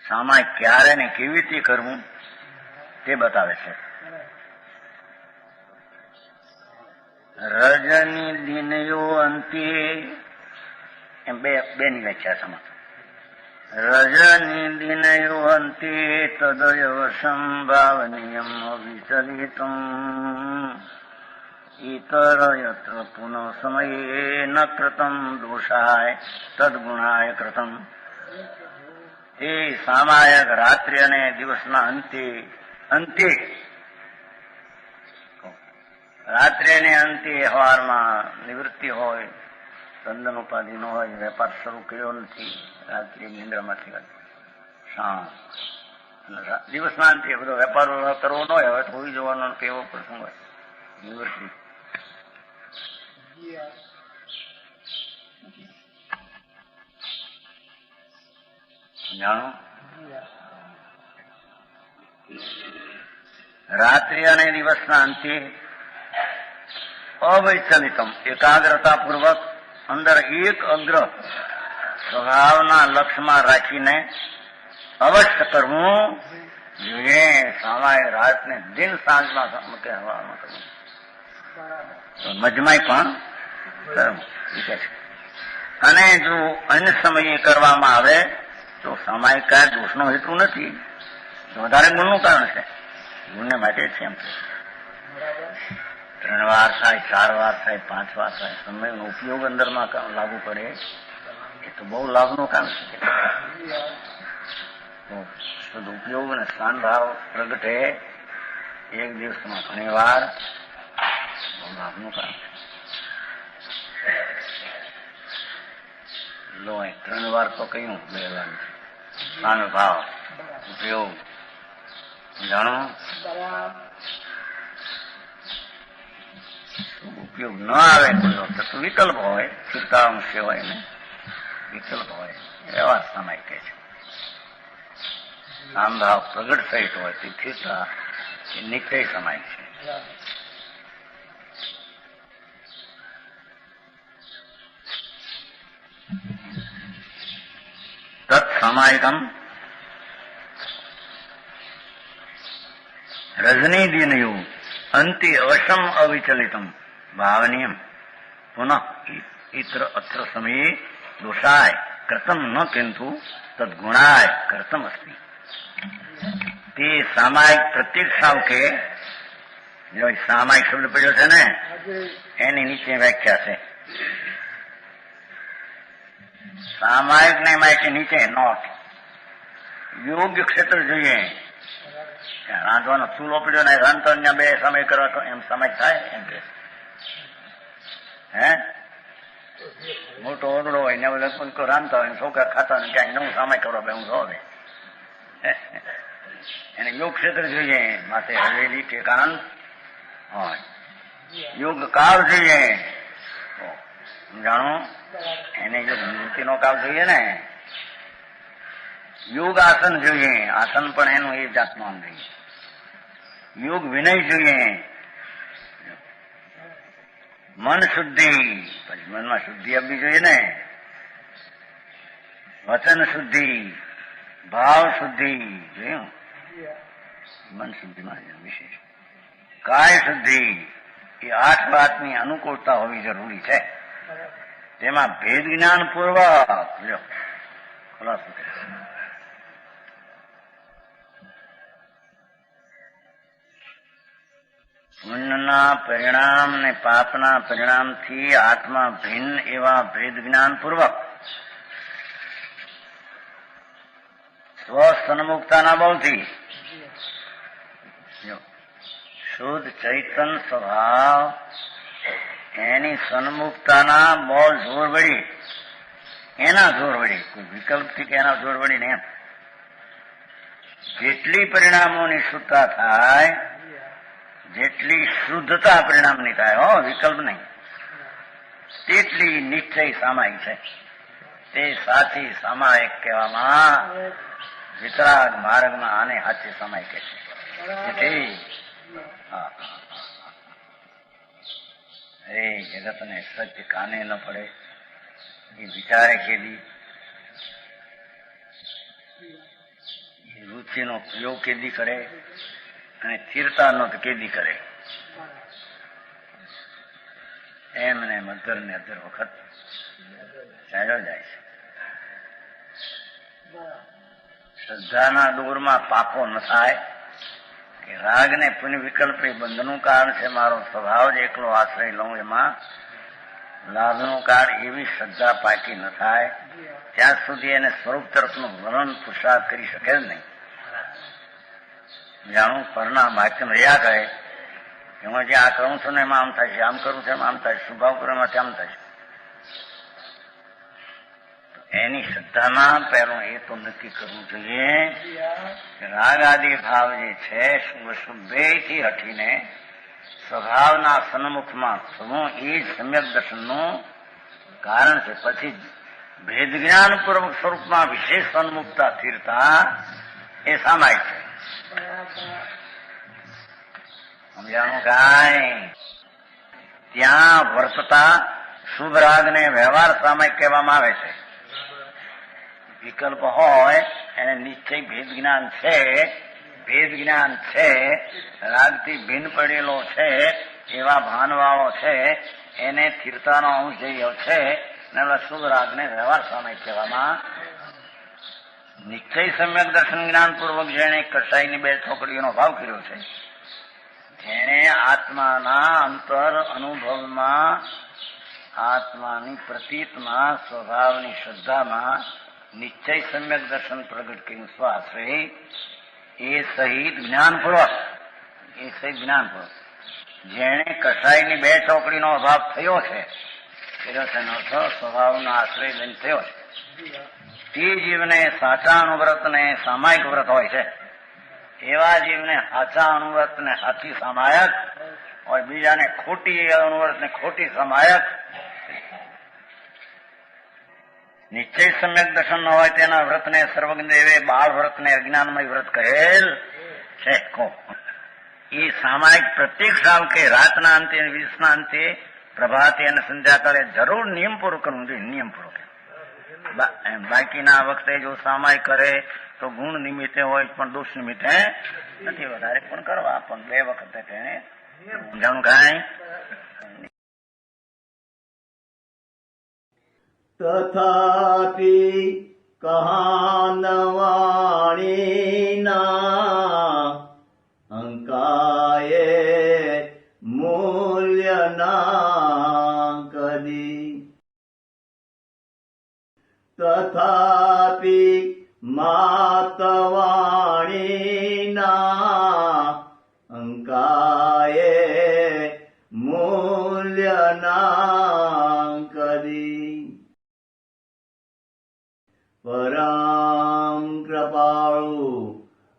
સામાય ક્યારે ને કેવી રીતે કરવું તે બતાવે છે. રજની દિનયો અંતે એમ બેની વ્યાખ્યા સમજ. રજની દિનયો અંતે તદયવ સંભાવનીયમ વિચલિતમ ઇતર યત્ર પુનઃ સમયે ન કૃતમ દોષાય તદગુણાય કૃતમ. એ સામાયક રાત્રિ અને દિવસના અંતે રાત્રે ને અંતે હવારમાં નિવૃત્તિ હોય, બંધન ઉપાધિ ન હોય, વેપાર શરૂ કર્યો નથી, રાત્રિ નિંદ્રામાંથી શાંત, દિવસના અંતે બધો વેપાર કરવો ન હોય, હવે તો હોઈ જવાનો કેવો પ્રસંગ હોય, નિવૃત્તિ. જાણો, રાત્રિ અને દિવસના અંતે અવૈચલિતમ એકાગ્રતા પૂર્વક અંદર એક અગ્ર સ્વભાવના લક્ષ્યમાં રાખીને અવશ્ય કરવું જોઈએ. સામાય રાતને દિન સાંજમાં હવામાં કરવું, મજમાય પણ કરવું છે. અને જો અન્ય સમયે કરવામાં આવે તો સામાય કાંઈ દોષનો હેતુ નથી, વધારે ગુણનું કારણ છે. ગુણને માટે છે એમ. 3 વાર થાય, 4 વાર થાય, 5 વાર થાય, સમયનો ઉપયોગ અંદરમાં લાગુ પડે એ તો બહુ લાભનું કામ છે. શુદ્ધ ઉપયોગ અને સ્થાન ભાવ પ્રગટે એક દિવસમાં ઘણી વાર બહુ લાભનું કામ છે. લો 3 વાર તો કયું લેવાનું સ્થાન ભાવ ઉપયોગ જાણો. ઉપયોગ ન આવે કોઈ વખત તો વિકલ્પ હોય, ચિત્તાંશ હોય ને વિકલ્પ હોય, એવા સમય કે છે. સામભાવ પ્રગટ સહિત હોય તે સ્થિરતા એ નિશ્ચય સમય છે. તત્સમાયિકમ રજની દિનયું અંતે અવશ્યમ અવિચલિતમ ભાવનીયમ પુનઃ ઇત્ર અત્ર સમયે દોષાય કર્તમ ન કિંતુ તદગુણાય કર્તમ અસ્તિ. તે સામાયિક પ્રત્યેક સાવકે જો સામાયિક શબ્દ પડ્યો છે ને એની નીચે વ્યાખ્યા છે. સામાયિક ને માહિતી નીચે નોટ યોગ્ય ક્ષેત્ર જોઈએ. રાંધવાનો ચૂલો પડ્યો ને રાંધતો બે સમય કરવા તો એમ સમય થાય એમ કે હે મોટો ઓરડો હોય ને બધા રાંધતા હોય, છોકરા ખાતા હોય, ક્યાંક નવું સમય કરવા બે હું જોવે એને યોગ ક્ષેત્ર જોઈએ. માથે હવેલી ઠેકાણ હોય, યોગ કાળ જોઈએ. જાણો એને જો મૂર્તિ નો કાળ જોઈએ ને, યોગ આસન જોઈએ. આસન પણ એનું એ જાતનું જોઈએ. યોગ વિનય જોઈએ. મન શુદ્ધિ, પછી મનમાં શુદ્ધિ આપવી જોઈએ ને. વચન શુદ્ધિ, ભાવ શુદ્ધિ જોયું. મન શુદ્ધિમાં વિશેષ કાય શુદ્ધિ, એ 8 વાતની અનુકૂળતા હોવી જરૂરી છે. તેમાં ભેદ જ્ઞાન પૂર્વક લો ખુલાસો પુણ્યના પરિણામ ને પાપના પરિણામથી આત્મા ભિન્ન એવા ભેદ જ્ઞાન પૂર્વક સ્વ સન્મુક્તાના બળથી શુદ્ધ ચૈતન સ્વભાવ એની સન્મુક્તાના બળ જોર વળી, એના જોર વળી, કોઈ વિકલ્પથી કે એના જોર વળીને એમ જેટલી પરિણામોની શુદ્ધતા થાય, જેટલી શુદ્ધતા પરિણામની થાય, વિકલ્પ નહીં, તેટલી નિશ્ચય સામાયિક છે. તે સાચી સામાયિક કહેવામાં વિતરાગ માર્ગમાં આને સાચી સામાયિક છે. એ જગતને સત્ય કાને ન પડે એ વિચારે કેલી નીચેનો યોગ કેદી કરે અને સ્થિરતાનો તો કેદી કરે. એમને અધર ને અધર વખત ચાલ્યો જાય છે. શ્રદ્ધાના દૂરમાં પાપો ન થાય કે રાગ ને પુણ્ય વિકલ્પ એ બંધનું કારણ છે. મારો સ્વભાવ જ એકલો આશ્રય લઉં એમાં લાભનું કારણ એવી શ્રદ્ધા પાકી ન થાય ત્યાં સુધી એને સ્વરૂપ તરફનું વર્ણન પુરુષાર્થ કરી શકે જ નહીં. જાણું પરના વાક્ય રહ્યા કહે એમાં જે આ કરું છું ને એમાં આમ થાય છે, આમ કરું છું એમાં આમ થાય છે, સ્વભાવ કરું એમાંથી આમ થાય છે. એની શ્રદ્ધામાં પહેલું એ તો નક્કી કરવું જોઈએ કે રાગ આદિ ભાવ જે છે બે થી હટીને સ્વભાવના સન્મુખમાં થવું એ જ સમ્યક દર્શનનું કારણ છે. પછી ભેદ જ્ઞાન પૂર્વક સ્વરૂપમાં વિશેષ સન્મુખતા સ્થિરતા એ સામાયિક છે. સમજાણું કાંઈ? ત્યાં વર્તતા શુભ રાગને વ્યવહાર સામાયિક કહેવામાં આવે છે. વિકલ્પ હોય એને નિશ્ચય ભેદ જ્ઞાન છે, ભેદ જ્ઞાન છે, રાગથી ભિન્ન પડેલો છે એવા ભાનવાળો છે, એને સ્થિરતાનો અંશ જેવો છે ને શુભ રાગને વ્યવહાર સામાયિક કહેવામાં. નિશ્ચય સમ્યક દર્શન જ્ઞાન પૂર્વક જેણે કસાઈની બે ચોકડીઓનો ભાવ કર્યો છે, જેણે આત્માના અંતર અનુભવમાં આત્માની પ્રતીતમાં સ્વભાવની શ્રદ્ધામાં નિશ્ચય સમ્યક દર્શન પ્રગટ કર્યું સ્વાશ્રય એ સહિત જ્ઞાનપૂર્વક જેણે કસાઈની બે ચોકડીનો અભાવ થયો છે તેનો સ્વભાવનો આશ્રય બની થયો છે તે જીવને સાચા અનુવ્રત ને સામાયિક વ્રત હોય છે. એવા જીવને સાચા અનુવ્રત ને સાચી સામાયક હોય, બીજાને ખોટી અનુવ્રત ને ખોટી સામાયક. નિશ્ચય સમ્યક દર્શન ન હોય તેના વ્રતને સર્વજ્ઞ દેવે બાળ વ્રતને અજ્ઞાનમય વ્રત કહેલ છે. એ સામાયિક પ્રત્યેક સાલ કે રાતના અંતે દિવસના અંતે પ્રભાતે અને સંધ્યાકાળે જરૂર નિયમપૂર્વક કરવું જોઈએ. નિયમપૂર્વક બાકીના વખતે જો સામાયિક કરે તો ગુણ નિમિત્તે હોય પણ દોષ નિમિત્તે નથી. વધારે પણ કરવા પણ બે વખતે તેને સમજાણું કાંઈ? તથાપિ કહાનવાણીના અંકાયે મૂલ્યના કદી. તથાપિ માતવાણીના અંકાયે મૂલ્યના કદી. પરમ કૃપાળુ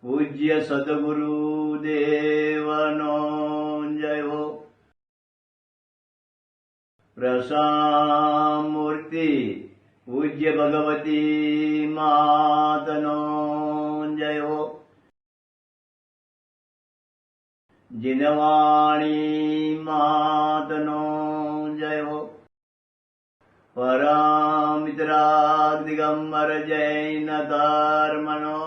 પૂજ્ય સદગુરુ દેવનો જયો. પ્રસામૂર્તિ પૂજ્ય ભગવતી માતનો જયો. જીનવાણી માતનો જયો. પરમિત્રા દિગંબર જૈન ધર્મનો